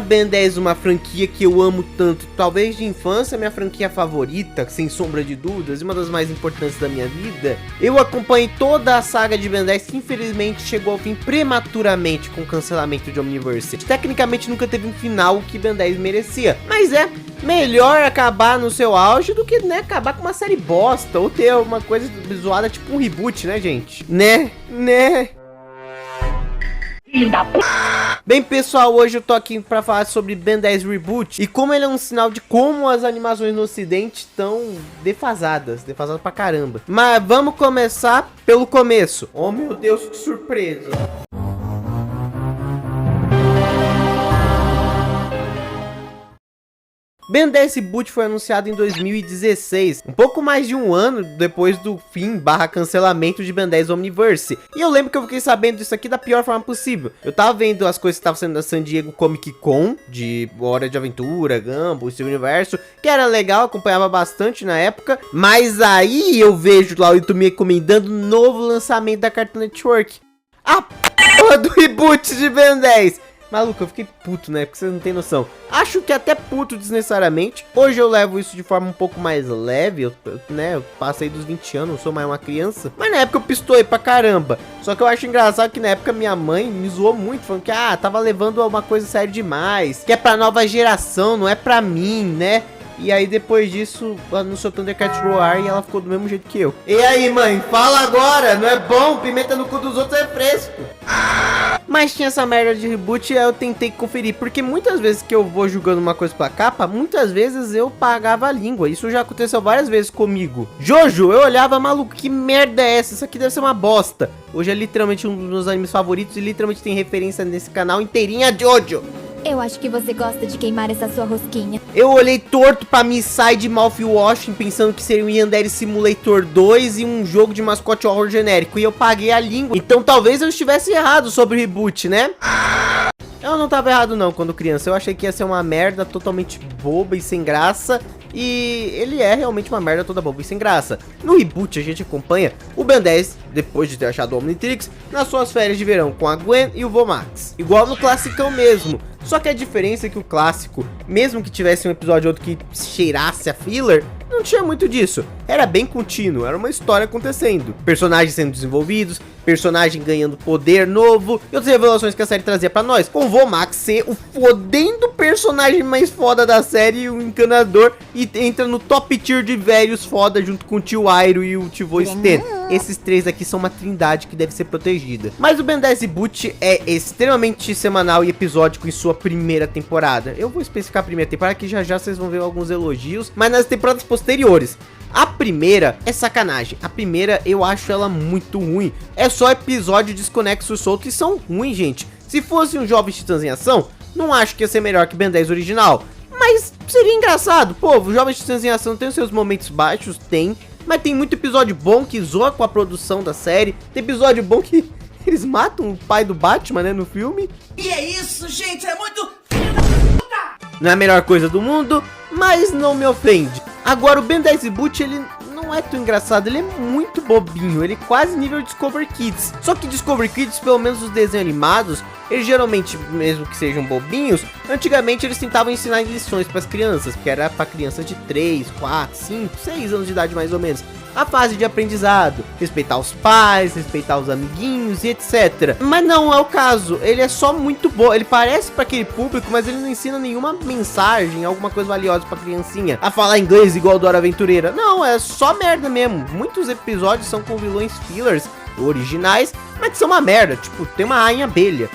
a Ben 10 uma franquia que eu amo tanto, talvez de infância, minha franquia favorita, sem sombra de dúvidas, e uma das mais importantes da minha vida, eu acompanhei toda a saga de Ben 10 que infelizmente chegou ao fim prematuramente com o cancelamento de Omniverse. Tecnicamente nunca teve um final que Ben 10 merecia, mas é melhor acabar no seu auge do que, né, acabar com uma série bosta, ou ter uma coisa zoada tipo um reboot, né, gente? Né? Bem, pessoal, hoje eu tô aqui pra falar sobre Ben 10 Reboot e como ele é um sinal de como as animações no ocidente estão defasadas pra caramba. Mas vamos começar pelo começo. Oh meu Deus, que surpresa! Ben 10 Reboot foi anunciado em 2016, um pouco mais de um ano depois do fim / cancelamento de Ben 10 Omniverse. E eu lembro que eu fiquei sabendo disso aqui da pior forma possível. Eu tava vendo as coisas que estavam sendo da San Diego Comic Con, de Hora de Aventura, Gumball, Steven Universo, que era legal, acompanhava bastante na época. Mas aí eu vejo lá o YouTube me recomendando um novo lançamento da Cartoon Network. A porra do reboot de Ben 10! Maluco, eu fiquei puto, né? Porque vocês não tem noção. Acho que até puto desnecessariamente. Hoje eu levo isso de forma um pouco mais leve, eu passei dos 20 anos, não sou mais uma criança. Mas na época eu pistoei pra caramba. Só que eu acho engraçado que na época minha mãe me zoou muito, falando que, tava levando uma coisa séria demais. Que é pra nova geração, não é pra mim, né? E aí depois disso, anunciou Thundercats Roar e ela ficou do mesmo jeito que eu. E aí, mãe, fala agora, não é bom? Pimenta no cu dos outros é fresco. Mas tinha essa merda de reboot e aí eu tentei conferir, porque muitas vezes que eu vou julgando uma coisa pela capa, muitas vezes eu pagava a língua. Isso já aconteceu várias vezes comigo. Jojo, eu olhava, maluco, que merda é essa? Isso aqui deve ser uma bosta. Hoje é literalmente um dos meus animes favoritos e literalmente tem referência nesse canal inteirinha de Jojo. Eu acho que você gosta de queimar essa sua rosquinha. Eu olhei torto pra Missai de Mouthwashing, pensando que seria um Yandere Simulator 2 e um jogo de mascote horror genérico. E eu paguei a língua. Então talvez eu estivesse errado sobre o reboot, né? Eu não tava errado não quando criança. Eu achei que ia ser uma merda totalmente boba e sem graça. E ele é realmente uma merda toda boba e sem graça. No reboot a gente acompanha o Ben 10, depois de ter achado o Omnitrix, nas suas férias de verão com a Gwen e o Vomax. Igual no classicão mesmo. Só que a diferença é que o clássico, mesmo que tivesse um episódio ou outro que cheirasse a filler, não tinha muito disso. Era bem contínuo, era uma história acontecendo. Personagens sendo desenvolvidos, personagem ganhando poder novo e outras revelações que a série trazia pra nós. Com o Vomax ser o fodendo personagem mais foda da série, o encanador, e entra no top tier de velhos foda junto com o tio Airo e o tio Stan. Esses três aqui são uma trindade que deve ser protegida. Mas o Ben 10 Reboot é extremamente semanal e episódico em sua primeira temporada. Eu vou especificar a primeira temporada que já vocês vão ver alguns elogios, mas nas temporadas posteriores. A primeira é sacanagem. A primeira eu acho ela muito ruim. É só episódio desconexo solto e são ruins, gente. Se fosse um Jovens Titãs em Ação, não acho que ia ser melhor que Ben 10 original. Mas seria engraçado. Pô, o Jovens Titãs em Ação tem os seus momentos baixos, tem. Mas tem muito episódio bom que zoa com a produção da série. Tem episódio bom que eles matam o pai do Batman, né, no filme. E é isso, gente, é muito... Não é a melhor coisa do mundo, mas não me ofende. Agora o Ben 10 Reboot, ele não é tão engraçado, ele é muito bobinho, ele é quase nível Discovery Kids. Só que Discovery Kids, pelo menos os desenhos animados, eles geralmente, mesmo que sejam bobinhos, antigamente eles tentavam ensinar lições para as crianças, que era para crianças de 3, 4, 5, 6 anos de idade mais ou menos. A fase de aprendizado, respeitar os pais, respeitar os amiguinhos e etc. Mas não é o caso, ele é só muito bom, ele parece para aquele público, mas ele não ensina nenhuma mensagem, alguma coisa valiosa pra criancinha, a falar inglês igual do Dora Aventureira. Não, é só merda mesmo. Muitos episódios são com vilões fillers originais, mas que são uma merda, tipo, tem uma rainha abelha.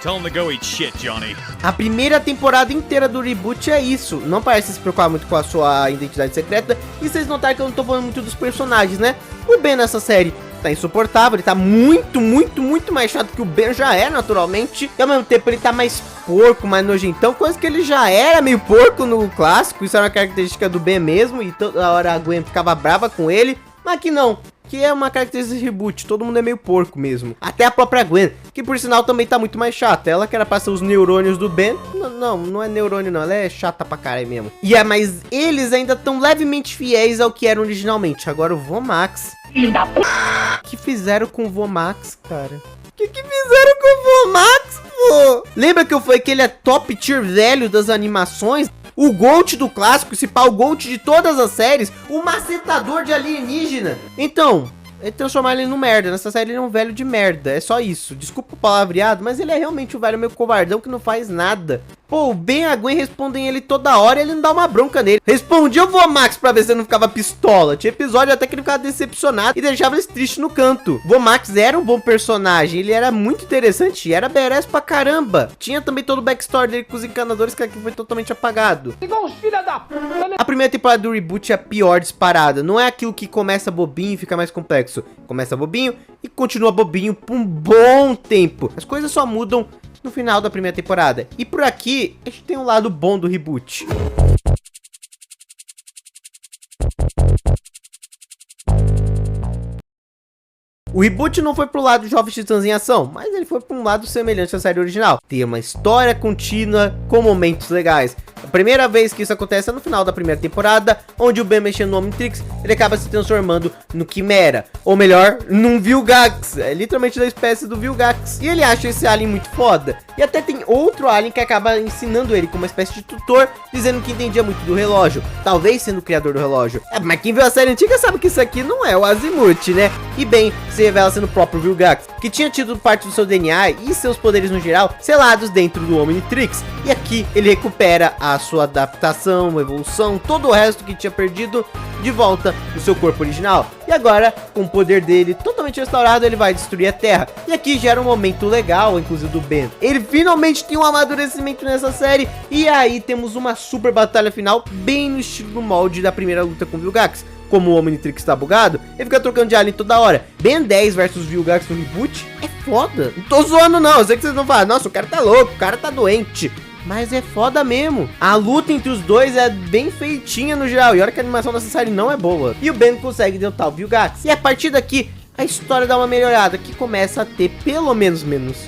Tell him to go eat shit, Johnny. A primeira temporada inteira do reboot é isso. Não parece se preocupar muito com a sua identidade secreta. E vocês notaram que eu não tô falando muito dos personagens, né? O Ben nessa série tá insuportável. Ele tá muito mais chato que o Ben já é, naturalmente. E ao mesmo tempo ele tá mais porco, mais nojentão. Coisa que ele já era meio porco no clássico. Isso era uma característica do Ben mesmo. E toda hora a Gwen ficava brava com ele. Mas aqui não. Que é uma característica de reboot, todo mundo é meio porco mesmo. Até a própria Gwen, que por sinal também tá muito mais chata. Ela que era pra ser os neurônios do Ben, não é neurônio não, ela é chata pra caralho mesmo. Mas eles ainda estão levemente fiéis ao que eram originalmente. Agora o Vomax. O que fizeram com o Vomax, cara? O que fizeram com o Vomax, novo! Lembra que eu falei que ele é top tier velho das animações? O GOAT do clássico, esse pau GOAT de todas as séries, o macetador de alienígena. Então, transformar ele no merda. Nessa série ele é um velho de merda, é só isso. Desculpa o palavreado, mas ele é realmente um velho meio covardão que não faz nada. Pô, o Ben e a Gwen respondem ele toda hora e ele não dá uma bronca nele. Respondia o Vomax pra ver se ele não ficava pistola. Tinha episódio até que ele ficava decepcionado e deixava eles tristes no canto. Vomax era um bom personagem, ele era muito interessante e era badass pra caramba. Tinha também todo o backstory dele com os encanadores que aqui foi totalmente apagado. Igual os filha da puta, né? A primeira temporada do reboot é a pior disparada. Não é aquilo que começa bobinho e fica mais complexo. Começa bobinho e continua bobinho por um bom tempo. As coisas só mudam no final da primeira temporada. E por aqui, a gente tem um lado bom do reboot. O reboot não foi pro lado de Jovens Titãs em Ação, mas ele foi para um lado semelhante à série original. Tem uma história contínua com momentos legais. A primeira vez que isso acontece é no final da primeira temporada, onde o Ben, mexendo no Omnitrix, ele acaba se transformando no Quimera, ou melhor, num Vilgax. É literalmente da espécie do Vilgax. E ele acha esse alien muito foda. E até tem outro alien que acaba ensinando ele como uma espécie de tutor, dizendo que entendia muito do relógio, talvez sendo o criador do relógio. Mas quem viu a série antiga sabe que isso aqui não é o Azimuth, né? E bem, se revela sendo o próprio Vilgax, que tinha tido parte do seu DNA e seus poderes no geral selados dentro do Omnitrix. E aqui ele recupera a sua adaptação, evolução, todo o resto que tinha perdido de volta no seu corpo original. E agora, com o poder dele totalmente restaurado, ele vai destruir a Terra. E aqui gera um momento legal, inclusive do Ben. Ele finalmente tem um amadurecimento nessa série. E aí temos uma super batalha final, bem no estilo do molde da primeira luta com o Vilgax. Como o Omnitrix tá bugado, ele fica trocando de alien toda hora. Ben 10 versus Vilgax no reboot é foda. Não tô zoando não, eu sei que vocês vão falar, nossa, o cara tá louco, o cara tá doente. Mas é foda mesmo. A luta entre os dois é bem feitinha no geral. E olha que a animação dessa série não é boa. E o Ben consegue derrotar o Vilgax. E a partir daqui, a história dá uma melhorada, que começa a ter pelo menos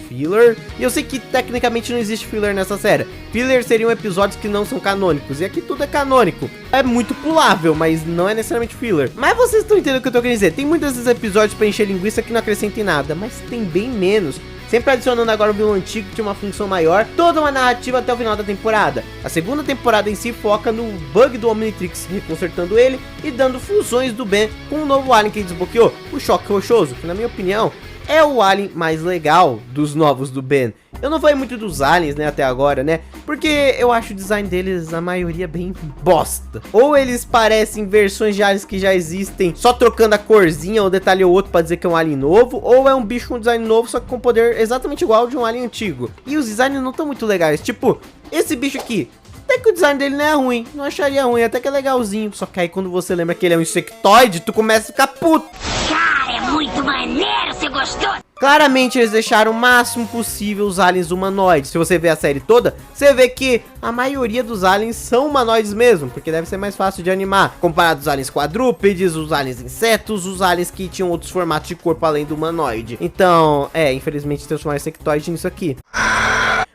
filler. E eu sei que tecnicamente não existe filler nessa série. Filler seriam episódios que não são canônicos. E aqui tudo é canônico. É muito pulável, mas não é necessariamente filler. Mas vocês estão entendendo o que eu tô querendo dizer. Tem muitos desses episódios pra encher linguiça que não acrescentem nada. Mas tem bem menos. Sempre adicionando agora um vilão antigo que tinha uma função maior, toda uma narrativa até o final da temporada. A segunda temporada em si foca no bug do Omnitrix, reconsertando ele e dando funções do Ben com um novo alien que ele desbloqueou, o Choque Rochoso, que na minha opinião é o alien mais legal dos novos do Ben. Eu não falei muito dos aliens, né, até agora, né, porque eu acho o design deles, a maioria, bem bosta. Ou eles parecem versões de aliens que já existem, só trocando a corzinha ou detalhe ou outro pra dizer que é um alien novo, ou é um bicho com design novo, só que com poder exatamente igual ao de um alien antigo. E os designs não estão muito legais, tipo, esse bicho aqui. Até que o design dele não é ruim, não acharia ruim, até que é legalzinho. Só que aí quando você lembra que ele é um insectoide, tu começa a ficar puto. Cara, é muito maneiro, você gostou? Claramente eles deixaram o máximo possível os aliens humanoides. Se você ver a série toda, você vê que a maioria dos aliens são humanoides mesmo, porque deve ser mais fácil de animar. Comparado aos aliens quadrúpedes, os aliens insetos, os aliens que tinham outros formatos de corpo além do humanoide. Então, infelizmente transformar insectoide nisso aqui.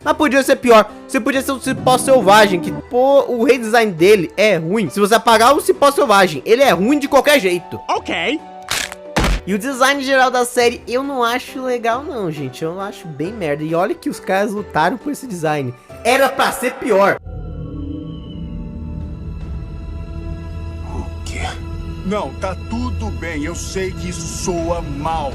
Mas podia ser pior. Você podia ser um cipó selvagem, que, pô, o redesign dele é ruim. Se você apagar o cipó selvagem, ele é ruim de qualquer jeito. Okay. E o design geral da série eu não acho legal não, gente. Eu acho bem merda. E olha que os caras lutaram por esse design. Era pra ser pior. O quê? Não, tá tudo bem. Eu sei que isso soa mal.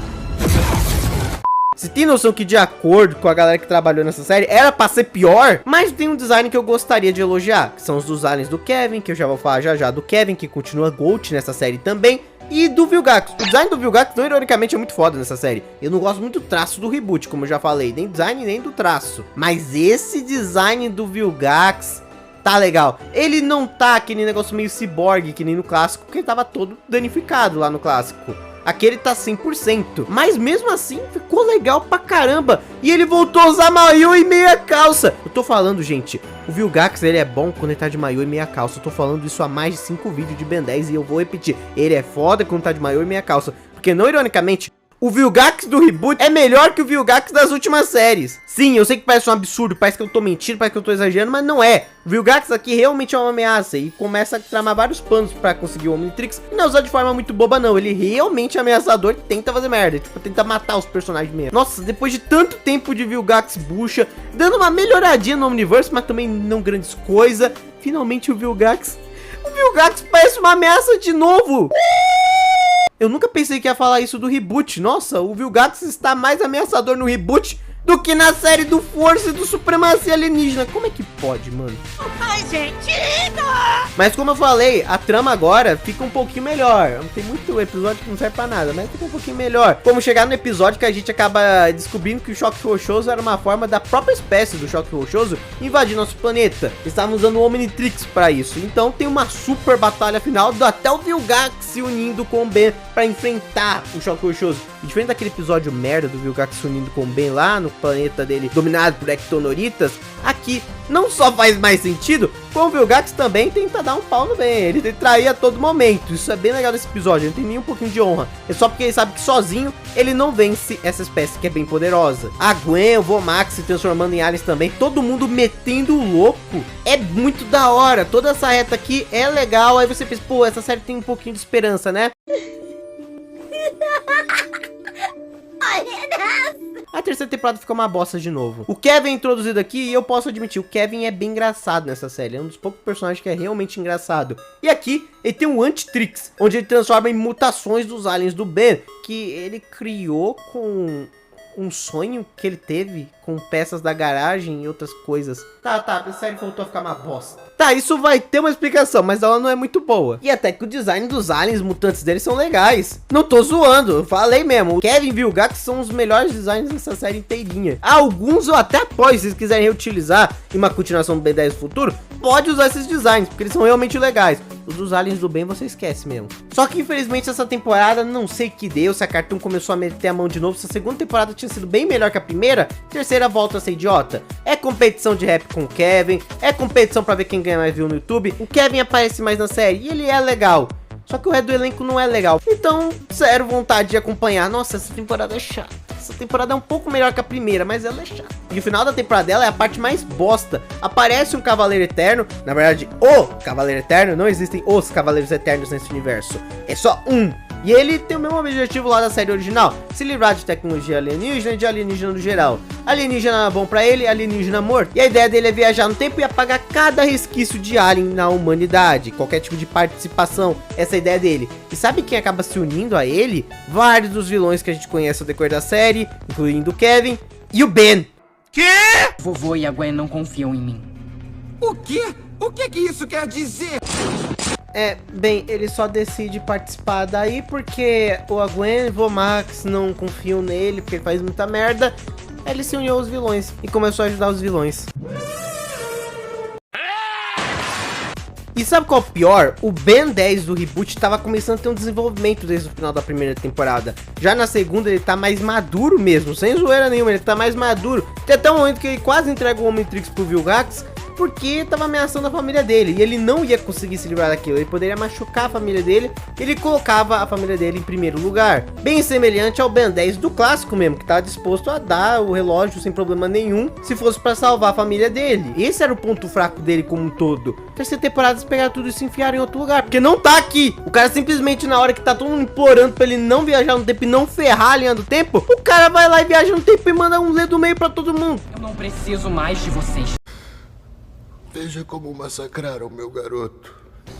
Você tem noção que, de acordo com a galera que trabalhou nessa série, era pra ser pior? Mas tem um design que eu gostaria de elogiar, que são os dos aliens do Kevin, que eu já vou falar já do Kevin, que continua GOAT nessa série também, e do Vilgax. O design do Vilgax, não ironicamente, é muito foda nessa série. Eu não gosto muito do traço do reboot, como eu já falei, nem do design, nem do traço. Mas esse design do Vilgax tá legal. Ele não tá aquele negócio meio ciborgue, que nem no clássico, porque ele tava todo danificado lá no clássico. Aqui ele tá 100%, mas mesmo assim ficou legal pra caramba. E ele voltou a usar maiô e meia calça. Eu tô falando, gente, o Vilgax ele é bom quando ele tá de maiô e meia calça. Eu tô falando isso há mais de 5 vídeos de Ben 10 e eu vou repetir. Ele é foda quando tá de maiô e meia calça, porque não ironicamente, O Vilgax do reboot é melhor que o Vilgax das últimas séries. Sim, eu sei que parece um absurdo, parece que eu tô mentindo, parece que eu tô exagerando, mas não é. O Vilgax aqui realmente é uma ameaça e começa a tramar vários planos pra conseguir o Omnitrix. E não usar de forma muito boba não, ele realmente é ameaçador e tenta fazer merda, tipo, tenta matar os personagens mesmo. Nossa, depois de tanto tempo de Vilgax bucha, dando uma melhoradinha no Omniverse, mas também não grandes coisas, finalmente o Vilgax parece uma ameaça de novo. Eu nunca pensei que ia falar isso do reboot. Nossa, o Vilgax está mais ameaçador no reboot do que na série do Força e do Supremacia Alienígena. Como é que pode, mano? Ai, gente! Mas como eu falei, a trama agora fica um pouquinho melhor. Tem muito episódio que não serve pra nada, mas fica um pouquinho melhor. Como chegar no episódio que a gente acaba descobrindo que o choque rochoso era uma forma da própria espécie do choque rochoso invadir nosso planeta. Estavam usando o Omnitrix pra isso. Então tem uma super batalha final, até o Vilgax se unindo com o Ben pra enfrentar o choque rochoso. E diferente daquele episódio merda do Vilgax se unindo com o Ben lá no planeta dele dominado por Ectonoritas, aqui não só faz mais sentido, como o Vilgax também tenta dar um pau no Ben, ele tenta trair a todo momento. Isso é bem legal desse episódio, não tem nem um pouquinho de honra. É só porque ele sabe que sozinho ele não vence essa espécie que é bem poderosa. A Gwen, o Vomax se transformando em aliens também, todo mundo metendo o louco. É muito da hora, toda essa reta aqui é legal. Aí você pensa, pô, essa série tem um pouquinho de esperança, né? A terceira temporada fica uma bosta de novo. O Kevin é introduzido aqui e eu posso admitir, o Kevin é bem engraçado nessa série. É um dos poucos personagens que é realmente engraçado. E aqui ele tem um Antitrix, onde ele transforma em mutações dos aliens do Ben, que ele criou com um sonho que ele teve com peças da garagem e outras coisas. Tá, a série voltou a ficar uma bosta. Tá, isso vai ter uma explicação, mas ela não é muito boa. E até que o design dos aliens mutantes deles são legais. Não tô zoando, eu falei mesmo. O Kevin e Vilgax são os melhores designs dessa série inteirinha. Alguns eu até apoio, se vocês quiserem reutilizar em uma continuação do Ben 10 do futuro, pode usar esses designs, porque eles são realmente legais. Os dos aliens do Ben você esquece mesmo. Só que infelizmente essa temporada, não sei o que deu, se a Cartoon começou a meter a mão de novo. Se a segunda temporada tinha sido bem melhor que a primeira, a terceira volta a ser idiota. É competição de rap com o Kevin, é competição pra ver quem ganha mais view no YouTube. O Kevin aparece mais na série e ele é legal, só que o resto do elenco não é legal. Então, zero vontade de acompanhar. Nossa, essa temporada é chata. Essa temporada é um pouco melhor que a primeira, mas ela é chata. E o final da temporada dela é a parte mais bosta. Aparece um Cavaleiro Eterno. Na verdade, o Cavaleiro Eterno. Não existem os Cavaleiros Eternos nesse universo. É só um. E ele tem o mesmo objetivo lá da série original: se livrar de tecnologia alienígena e de alienígena no geral. Alienígena é bom pra ele, alienígena morto. E a ideia dele é viajar no tempo e apagar cada resquício de alien na humanidade. Qualquer tipo de participação, essa é a ideia dele. E sabe quem acaba se unindo a ele? Vários dos vilões que a gente conhece ao decorrer da série, incluindo o Kevin e o Ben. Quê? Vovô e a Gwen não confiam em mim. O quê? O que isso quer dizer? Bem, ele só decide participar daí porque o Gwen e o Vomax não confiam nele, porque ele faz muita merda. Aí ele se uniu aos vilões e começou a ajudar os vilões. E sabe qual é o pior? O Ben 10 do reboot tava começando a ter um desenvolvimento desde o final da primeira temporada. Já na segunda ele tá mais maduro mesmo, sem zoeira nenhuma, ele tá mais maduro. Tem até um momento que ele quase entrega o Omnitrix pro Vilgax, porque tava ameaçando a família dele, e ele não ia conseguir se livrar daquilo. Ele poderia machucar a família dele, ele colocava a família dele em primeiro lugar. Bem semelhante ao Ben 10 do clássico mesmo, que tava disposto a dar o relógio sem problema nenhum, se fosse pra salvar a família dele. Esse era o ponto fraco dele como um todo. Terceira temporada eles pegaram tudo e se enfiaram em outro lugar, porque não tá aqui. O cara simplesmente, na hora que tá todo mundo implorando pra ele não viajar no tempo e não ferrar a linha do tempo, o cara vai lá e viaja no tempo e manda um dedo do meio pra todo mundo. Eu não preciso mais de vocês. Veja como massacraram meu garoto.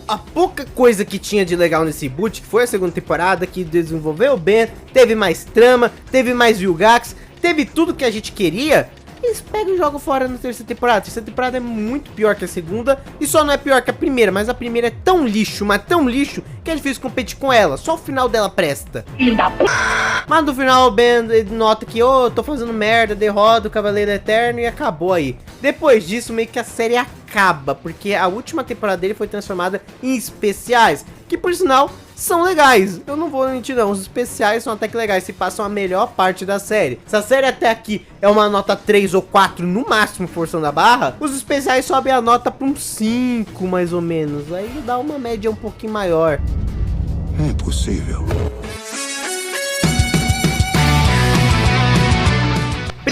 A pouca coisa que tinha de legal nesse reboot, que foi a segunda temporada, que desenvolveu o Ben, teve mais trama, teve mais Vilgax, teve tudo que a gente queria, eles pegam e jogam fora na terceira temporada. A terceira temporada é muito pior que a segunda, e só não é pior que a primeira, mas a primeira é tão lixo, mas tão lixo, que é difícil competir com ela. Só o final dela presta. Mas no final o Ben nota que, tô fazendo merda, derrota o Cavaleiro Eterno e acabou aí. Depois disso, meio que a série acaba, porque a última temporada dele foi transformada em especiais, que por sinal são legais. Eu não vou mentir não, os especiais são até que legais, se passam a melhor parte da série. Se a série até aqui é uma nota 3 ou 4 no máximo, forçando a barra, os especiais sobem a nota para um 5 mais ou menos, aí dá uma média um pouquinho maior. É impossível.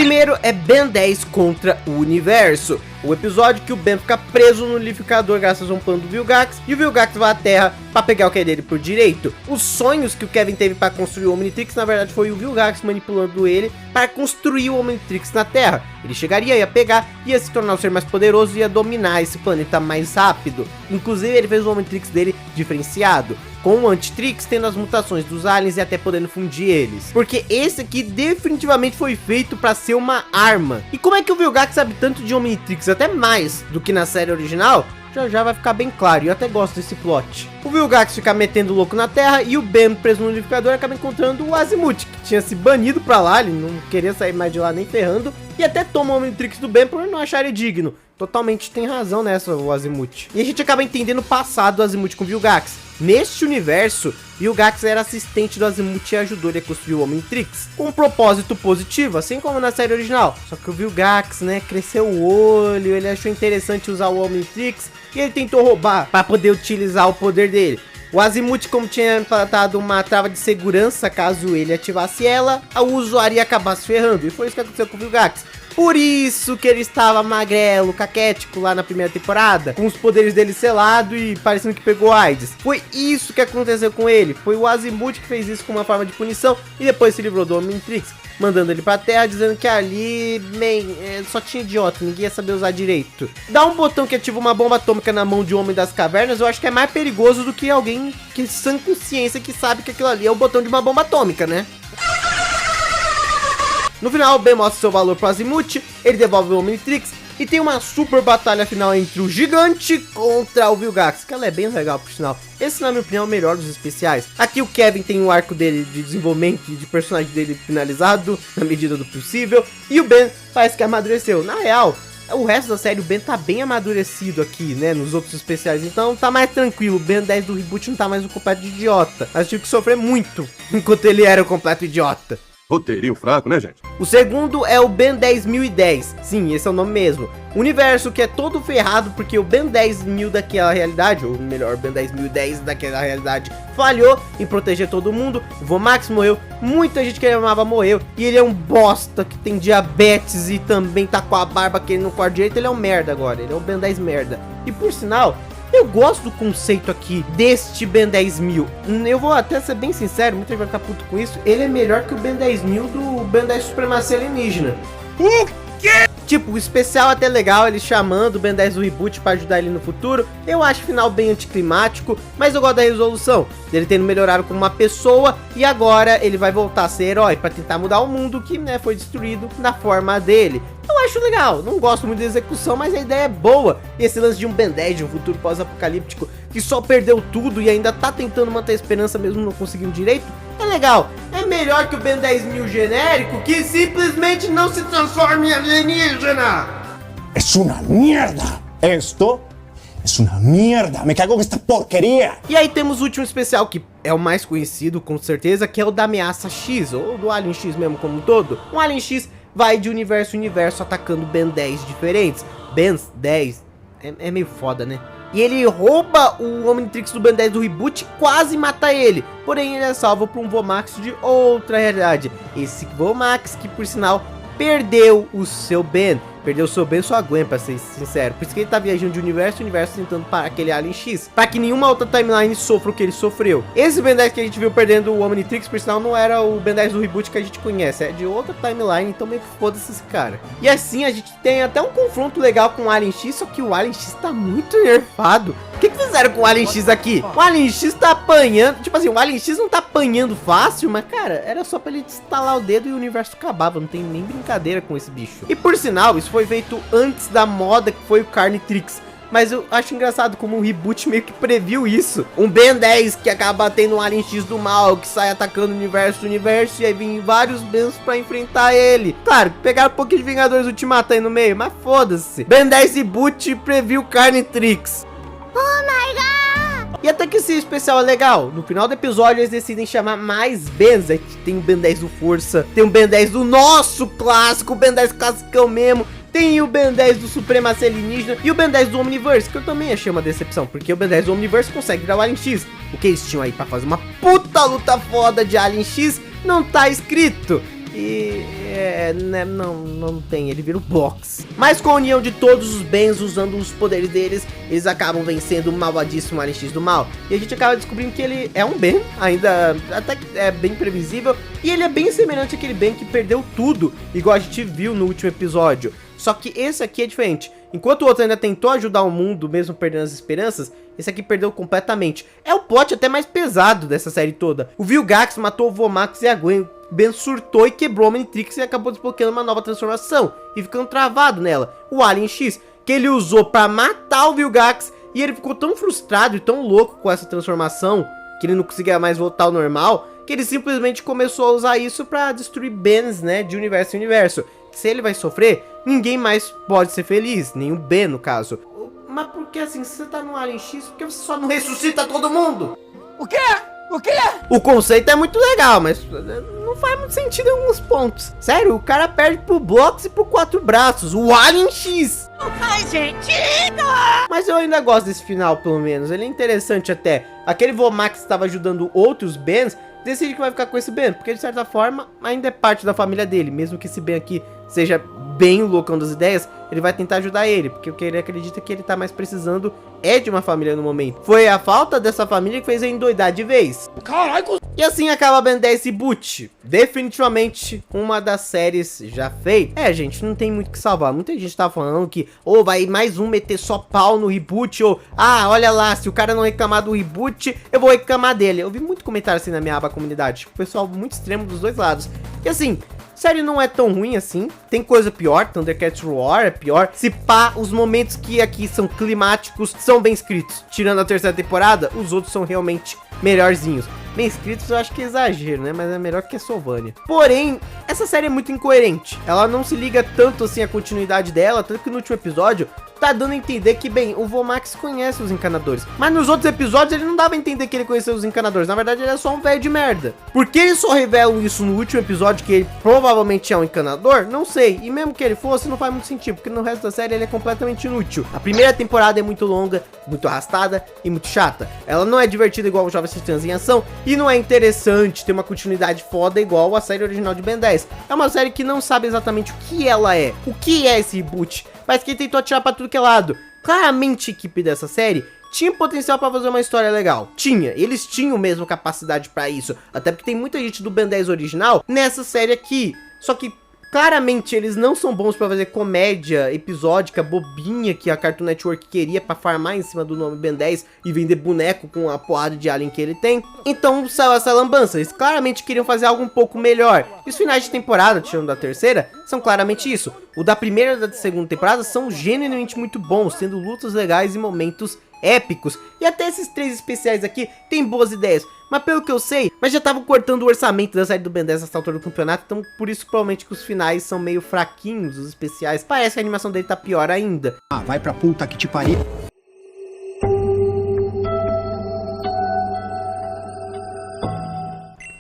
primeiro é Ben 10 contra o Universo. O episódio que o Ben fica preso no liquidificador graças a um plano do Vilgax, e o Vilgax vai à Terra pra pegar o que é dele por direito. Os sonhos que o Kevin teve para construir o Omnitrix, na verdade foi o Vilgax manipulando ele para construir o Omnitrix na Terra. Ele chegaria, ia pegar, ia se tornar o ser mais poderoso e ia dominar esse planeta mais rápido. Inclusive ele fez o Omnitrix dele diferenciado, com o Antitrix tendo as mutações dos aliens e até podendo fundir eles. Porque esse aqui definitivamente foi feito para ser uma arma. E como é que o Vilgax sabe tanto de Omnitrix, até mais do que na série original? Já vai ficar bem claro, e eu até gosto desse plot. O Vilgax fica metendo louco na Terra e o Ben, preso no liquidificador, acaba encontrando o Azimuth, que tinha se banido pra lá, ele não queria sair mais de lá nem ferrando, e até toma o Omnitrix do Ben por não achar ele digno. Totalmente tem razão nessa, o Azimuth. E a gente acaba entendendo o passado do Azimuth com o Vilgax. Neste universo, Vilgax era assistente do Azimuth e ajudou ele a construir o Omnitrix, com um propósito positivo, assim como na série original. Só que o Vilgax, né, cresceu o olho, ele achou interessante usar o Omnitrix, e ele tentou roubar para poder utilizar o poder dele. O Azimuth, como tinha implantado uma trava de segurança, caso ele ativasse ela, o usuário ia acabar se ferrando, e foi isso que aconteceu com o Vilgax. Por isso que ele estava magrelo, caquético lá na primeira temporada, com os poderes dele selado e parecendo que pegou AIDS. Foi isso que aconteceu com ele, foi o Azimuth que fez isso com uma forma de punição e depois se livrou do Omnitrix, mandando ele pra Terra, dizendo que ali, só tinha idiota, ninguém ia saber usar direito. Dar um botão que ativa uma bomba atômica na mão de um homem das cavernas, eu acho que é mais perigoso do que alguém que sem consciência que sabe que aquilo ali é o botão de uma bomba atômica, né? No final, o Ben mostra seu valor pro Azimuth, ele devolve o Omnitrix e tem uma super batalha final entre o Gigante contra o Vilgax, que ela é bem legal por sinal. Esse, na minha opinião, é o melhor dos especiais. Aqui o Kevin tem o arco dele de desenvolvimento e de personagem dele finalizado, na medida do possível, e o Ben parece que amadureceu. Na real, o resto da série, o Ben tá bem amadurecido aqui, né, nos outros especiais, então tá mais tranquilo. O Ben 10 do reboot não tá mais um completo idiota, mas tive que sofrer muito enquanto ele era o completo idiota. Roteirinho fraco, né, gente? O segundo é o Ben 10.010, sim, esse é o nome mesmo. Universo que é todo ferrado porque o Ben 10.000 daquela realidade, ou melhor, o Ben 10.010 daquela realidade, falhou em proteger todo mundo. O Vomax morreu, muita gente que ele amava morreu, e ele é um bosta que tem diabetes e também tá com a barba que ele não corta direito, ele é um merda agora, ele é o Ben 10 merda. E por sinal, eu gosto do conceito aqui deste Ben 10.000. Eu vou até ser bem sincero, muita gente vai ficar puto com isso. Ele é melhor que o Ben 10.000 do Ben 10 Supremacia Alienígena. O quê? Tipo, o especial até legal, ele chamando o Ben 10 do reboot pra ajudar ele no futuro. Eu acho o final bem anticlimático, mas eu gosto da resolução dele tendo melhorado como uma pessoa, e agora ele vai voltar a ser herói pra tentar mudar o mundo que, né, foi destruído na forma dele. Eu acho legal, não gosto muito da execução, mas a ideia é boa. E esse lance de um Ben 10 de um futuro pós-apocalíptico que só perdeu tudo e ainda tá tentando manter a esperança mesmo não conseguindo direito, é legal. É melhor que o Ben 10.000 genérico que simplesmente não se transforma em alienígena. É uma merda. Esto é uma merda. Me cago com esta porqueria. E aí temos o último especial, que é o mais conhecido com certeza, que é o da Ameaça X, ou do Alien X mesmo como um todo. Um Alien X vai de universo em universo atacando Ben 10 diferentes. Ben 10 é meio foda, né? E ele rouba o Omnitrix do Ben 10 do reboot e quase mata ele. Porém, ele é salvo por um Vomax de outra realidade. Esse Vomax que, por sinal, perdeu o seu Ben. Perdeu o seu Ben, sua Gwen, pra ser sincero. Por isso que ele tá viajando de universo em universo tentando parar aquele Alien X, pra que nenhuma outra timeline sofra o que ele sofreu. Esse Ben 10 que a gente viu perdendo o Omnitrix, por sinal, não era o Ben 10 do reboot que a gente conhece. É de outra timeline, então meio que foda-se esse cara. E assim, a gente tem até um confronto legal com o Alien X, só que o Alien X tá muito nerfado. O que fizeram com o Alien X aqui? O Alien X tá apanhando, tipo assim, o Alien X não tá apanhando fácil, mas cara, era só pra ele instalar o dedo e o universo acabava, não tem nem brincadeira com esse bicho. E por sinal, isso foi feito antes da moda que foi o Carnitrix, mas eu acho engraçado como o reboot meio que previu isso. Um Ben 10 que acaba tendo um Alien X do mal, que sai atacando o universo, e aí vem vários Bens pra enfrentar ele. Claro, pegaram um pouquinho de Vingadores Ultimato aí no meio, mas foda-se. Ben 10 reboot previu Carnitrix. Oh my god! E até que esse especial é legal. No final do episódio eles decidem chamar mais Bens. Aí tem o Ben 10 do Força, tem o Ben 10 do nosso clássico, o Ben 10 classicão mesmo. Tem o Ben 10 do Supremacia Alienígena e o Ben 10 do Omniverse, que eu também achei uma decepção, porque o Ben 10 do Omniverse consegue virar o Alien X. O que eles tinham aí pra fazer uma puta luta foda de Alien X não tá escrito. E né, não tem, ele vira o box. Mas com a união de todos os bens, usando os poderes deles, eles acabam vencendo o malvadíssimo Alien X do mal. E a gente acaba descobrindo que ele é um Ben, ainda até que é bem previsível, e ele é bem semelhante àquele Ben que perdeu tudo, igual a gente viu no último episódio. Só que esse aqui é diferente. Enquanto o outro ainda tentou ajudar o mundo, mesmo perdendo as esperanças, esse aqui perdeu completamente. É o plot até mais pesado dessa série toda. O Vilgax matou o Vomax e a Gwen. O Ben surtou e quebrou a Omnitrix e acabou desbloqueando uma nova transformação e ficando travado nela. O Alien X, que ele usou pra matar o Vilgax, e ele ficou tão frustrado e tão louco com essa transformação, que ele não conseguia mais voltar ao normal, que ele simplesmente começou a usar isso pra destruir Bens, né, de universo em universo. Se ele vai sofrer, ninguém mais pode ser feliz, nem o Ben no caso. Mas por que assim, se você tá no Alien X, por que você só não ressuscita todo mundo? O quê? O quê? O conceito é muito legal, mas não faz muito sentido em alguns pontos. Sério, o cara perde pro Blox e pro Quatro Braços, o Alien X. Ai, gente! Mas eu ainda gosto desse final, pelo menos. Ele é interessante até. Aquele Vomax que estava ajudando outros Bens, decide que vai ficar com esse Ben, porque de certa forma ainda é parte da família dele. Mesmo que esse Ben aqui seja bem loucão das ideias, ele vai tentar ajudar ele, porque o que ele acredita que ele tá mais precisando é de uma família no momento. Foi a falta dessa família que fez ele endoidar de vez. Caralho! E assim acaba Ben 10 Reboot. Definitivamente uma das séries já feitas. É, gente, não tem muito o que salvar. Muita gente tá falando que ou vai mais um meter só pau no reboot, ou olha lá, se o cara não reclamar do reboot, eu vou reclamar dele. Eu vi muito comentário assim na minha aba comunidade, o pessoal muito extremo dos dois lados. E assim, a série não é tão ruim assim, tem coisa pior, Thundercats Roar é pior. Se pá, os momentos que aqui são climáticos são bem escritos. Tirando a terceira temporada, os outros são realmente melhorzinhos. Bem escritos eu acho que é exagero, né? Mas é melhor que a Sylvania. Porém, essa série é muito incoerente. Ela não se liga tanto assim à continuidade dela, tanto que no último episódio tá dando a entender que, bem, o Vomax conhece os encanadores. Mas nos outros episódios ele não dava a entender que ele conhecia os encanadores. Na verdade ele é só um velho de merda. Por que eles só revelam isso no último episódio, que ele provavelmente é um encanador? Não sei. E mesmo que ele fosse, não faz muito sentido, porque no resto da série ele é completamente inútil. A primeira temporada é muito longa, muito arrastada e muito chata. Ela não é divertida igual o Jovens Titãs em Ação, e não é interessante ter uma continuidade foda igual a série original de Ben 10. É uma série que não sabe exatamente o que ela é. O que é esse reboot? Mas que tentou atirar pra tudo que é lado. Claramente a equipe dessa série tinha potencial pra fazer uma história legal. Tinha, eles tinham mesmo capacidade pra isso. Até porque tem muita gente do Ben 10 original nessa série aqui. Só que claramente eles não são bons pra fazer comédia episódica, bobinha, que a Cartoon Network queria pra farmar em cima do nome Ben 10 e vender boneco com a porrada de alien que ele tem. Então saiu essa lambança. Eles claramente queriam fazer algo um pouco melhor. E os finais de temporada, tirando da terceira, são claramente isso. O da primeira e da segunda temporada são genuinamente muito bons, tendo lutas legais e momentos épicos. E até esses 3 especiais aqui tem boas ideias. Mas pelo que eu sei, mas já estavam cortando o orçamento da série do Ben 10 nessa altura do campeonato. Então por isso provavelmente que os finais são meio fraquinhos, os especiais. Parece que a animação dele tá pior ainda. Ah, vai pra puta que te pariu.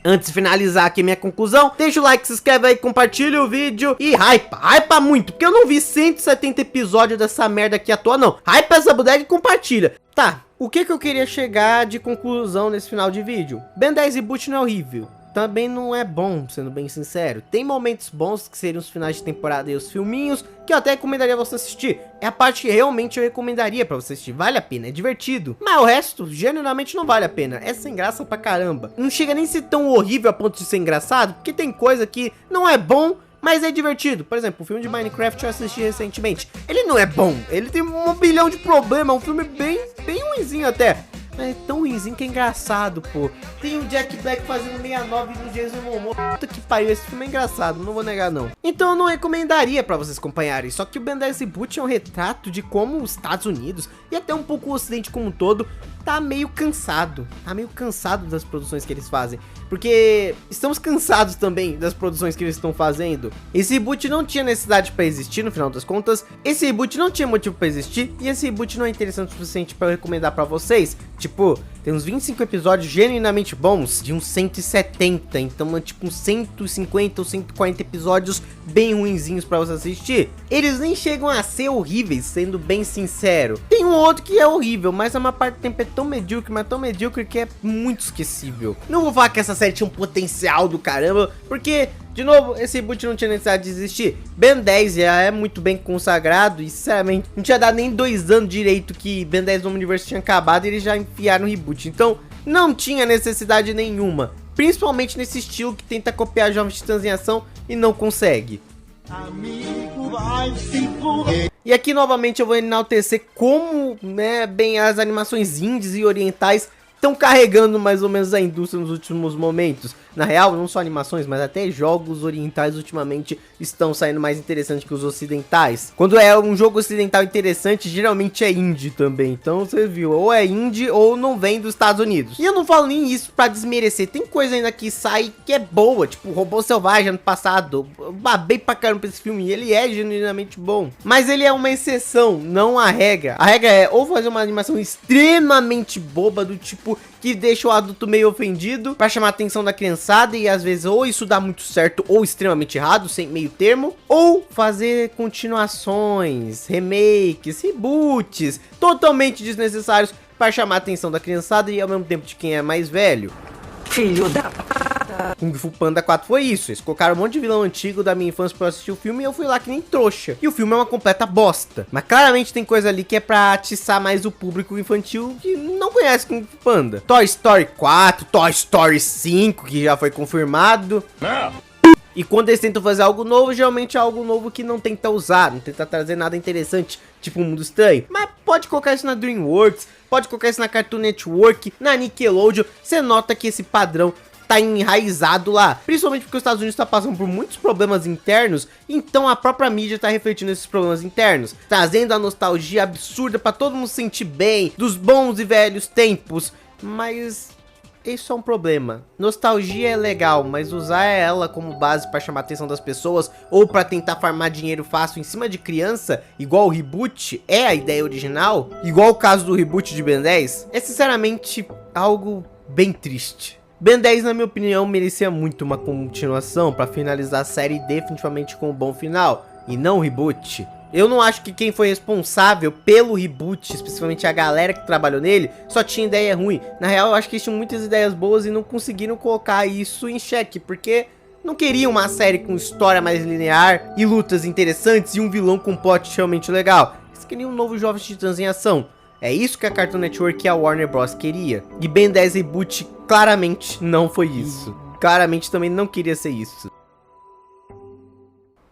Antes de finalizar aqui minha conclusão, deixa o like, se inscreve aí, compartilha o vídeo e hypa muito, porque eu não vi 170 episódios dessa merda aqui à toa não. Hypa essa bodega e compartilha. Tá, o que eu queria chegar de conclusão nesse final de vídeo? Ben 10 Reboot não é horrível, também não é bom, sendo bem sincero. Tem momentos bons, que seriam os finais de temporada e os filminhos, que eu até recomendaria você assistir. É a parte que realmente eu recomendaria pra você assistir. Vale a pena, é divertido. Mas o resto, genuinamente não vale a pena. É sem graça pra caramba. Não chega nem a ser tão horrível a ponto de ser engraçado, porque tem coisa que não é bom, mas é divertido. Por exemplo, o filme de Minecraft eu assisti recentemente. Ele não é bom, ele tem 1 bilhão de problemas. É um filme bem ruinzinho até. É tão ruimzinho que é engraçado, pô. Tem o Jack Black fazendo 69 no Jason Momoa. Puta que pariu, esse filme é engraçado, não vou negar não. Então eu não recomendaria pra vocês acompanharem. Só que o Ben 10 Reboot é um retrato de como os Estados Unidos, e até um pouco o Ocidente como um todo, tá meio cansado. Tá meio cansado das produções que eles fazem. Porque estamos cansados também das produções que eles estão fazendo. Esse reboot não tinha necessidade pra existir, no final das contas. Esse reboot não tinha motivo pra existir. E esse reboot não é interessante o suficiente pra eu recomendar pra vocês. Tipo, tem uns 25 episódios genuinamente bons, de uns 170. Então é tipo uns 150 ou 140 episódios bem ruinzinhos pra você assistir. Eles nem chegam a ser horríveis, sendo bem sincero. Tem um outro que é horrível, mas a maior parte do tempo é tão medíocre, mas tão medíocre que é muito esquecível. Não vou falar que essa série tinha um potencial do caramba, porque De novo, esse reboot não tinha necessidade de existir. Ben 10 já é muito bem consagrado e, sinceramente, não tinha dado nem 2 anos direito que Ben 10 no Universe tinha acabado e eles já enfiaram o reboot. Então, não tinha necessidade nenhuma. Principalmente nesse estilo que tenta copiar Jovens Titãs em Ação e não consegue. E aqui, novamente, eu vou enaltecer como, né, bem as animações indies e orientais estão carregando mais ou menos a indústria nos últimos momentos. Na real, não só animações, mas até jogos orientais ultimamente estão saindo mais interessantes que os ocidentais. Quando é um jogo ocidental interessante, geralmente é indie também. Então você viu, ou é indie ou não vem dos Estados Unidos. E eu não falo nem isso pra desmerecer. Tem coisa ainda que sai que é boa, tipo Robô Selvagem ano passado. Eu babei pra caramba pra esse filme e ele é genuinamente bom. Mas ele é uma exceção, não a regra. A regra é ou fazer uma animação extremamente boba do tipo que deixa o adulto meio ofendido pra chamar a atenção da criançada e às vezes ou isso dá muito certo ou extremamente errado, sem meio termo, ou fazer continuações, remakes, reboots totalmente desnecessários pra chamar a atenção da criançada e ao mesmo tempo de quem é mais velho. Filho da... Kung Fu Panda 4 foi isso, eles colocaram um monte de vilão antigo da minha infância pra eu assistir o filme e eu fui lá que nem trouxa. E o filme é uma completa bosta, mas claramente tem coisa ali que é pra atiçar mais o público infantil que não conhece Kung Fu Panda. Toy Story 4, Toy Story 5, que já foi confirmado. E quando eles tentam fazer algo novo, geralmente é algo novo que não tenta usar, não tenta trazer nada interessante, tipo um mundo estranho. Mas pode colocar isso na DreamWorks, pode colocar isso na Cartoon Network, na Nickelodeon, você nota que esse padrão tá enraizado lá, principalmente porque os Estados Unidos tá passando por muitos problemas internos, então a própria mídia tá refletindo esses problemas internos, trazendo a nostalgia absurda pra todo mundo se sentir bem, dos bons e velhos tempos, mas isso é um problema. Nostalgia é legal, mas usar ela como base pra chamar a atenção das pessoas ou pra tentar farmar dinheiro fácil em cima de criança, igual o reboot é a ideia original, igual o caso do reboot de Ben 10, é sinceramente algo bem triste. Ben 10, na minha opinião, merecia muito uma continuação pra finalizar a série definitivamente com um bom final, e não um reboot. Eu não acho que quem foi responsável pelo reboot, especificamente a galera que trabalhou nele, só tinha ideia ruim. Na real, eu acho que eles tinham muitas ideias boas e não conseguiram colocar isso em xeque, porque não queriam uma série com história mais linear e lutas interessantes e um vilão com plot realmente legal. Eles queriam um novo Jovens Titãs em Ação. É isso que a Cartoon Network e a Warner Bros queria. E Ben 10 Reboot claramente não foi isso. Claramente também não queria ser isso.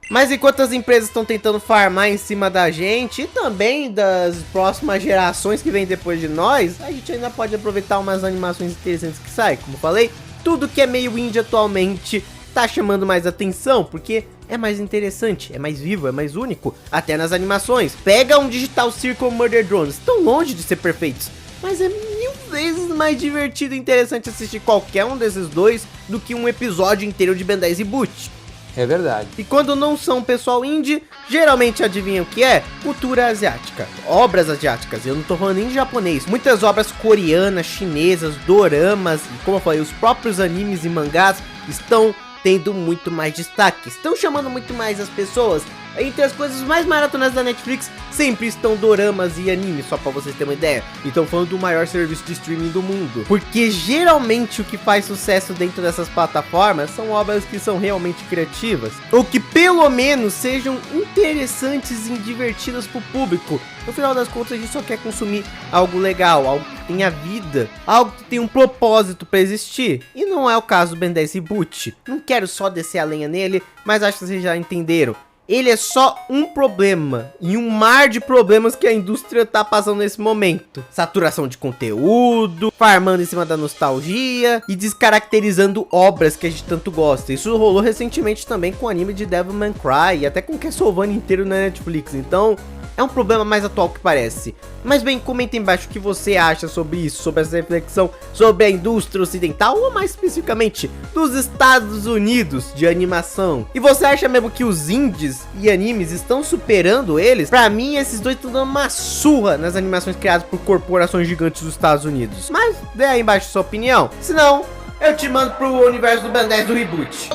Mas enquanto as empresas estão tentando farmar em cima da gente e também das próximas gerações que vêm depois de nós, a gente ainda pode aproveitar umas animações interessantes que saem. Como eu falei, tudo que é meio indie atualmente tá chamando mais atenção, porque é mais interessante, é mais vivo, é mais único, até nas animações. Pega um Digital Circle Murder Drones, estão longe de ser perfeitos, mas é 1000 vezes mais divertido e interessante assistir qualquer um desses dois do que um episódio inteiro de Ben 10 Reboot. É verdade. E quando não são pessoal indie, geralmente adivinha o que é? Cultura asiática, obras asiáticas, eu não tô falando nem de japonês. Muitas obras coreanas, chinesas, doramas, e como eu falei, os próprios animes e mangás estão tendo muito mais destaque, estão chamando muito mais as pessoas. Entre as coisas mais maratonas da Netflix, sempre estão doramas e animes, só pra vocês terem uma ideia. E estão falando do maior serviço de streaming do mundo. Porque geralmente o que faz sucesso dentro dessas plataformas são obras que são realmente criativas, ou que pelo menos sejam interessantes e divertidas pro público. No final das contas, a gente só quer consumir algo legal, algo que tenha vida, algo que tenha um propósito pra existir. E não é o caso do Ben 10 Reboot. Não quero só descer a lenha nele, mas acho que vocês já entenderam. Ele é só um problema em um mar de problemas que a indústria tá passando nesse momento. Saturação de conteúdo, farmando em cima da nostalgia e descaracterizando obras que a gente tanto gosta. Isso rolou recentemente também com o anime de Devil May Cry e até com Castlevania inteiro na Netflix. Então é um problema mais atual que parece. Mas bem, comenta aí embaixo o que você acha sobre isso, sobre essa reflexão sobre a indústria ocidental, ou mais especificamente, dos Estados Unidos de animação. E você acha mesmo que os indies e animes estão superando eles? Pra mim, esses dois estão dando uma surra nas animações criadas por corporações gigantes dos Estados Unidos. Mas dê aí embaixo sua opinião. Se não, eu te mando pro universo do Ben 10 do Reboot.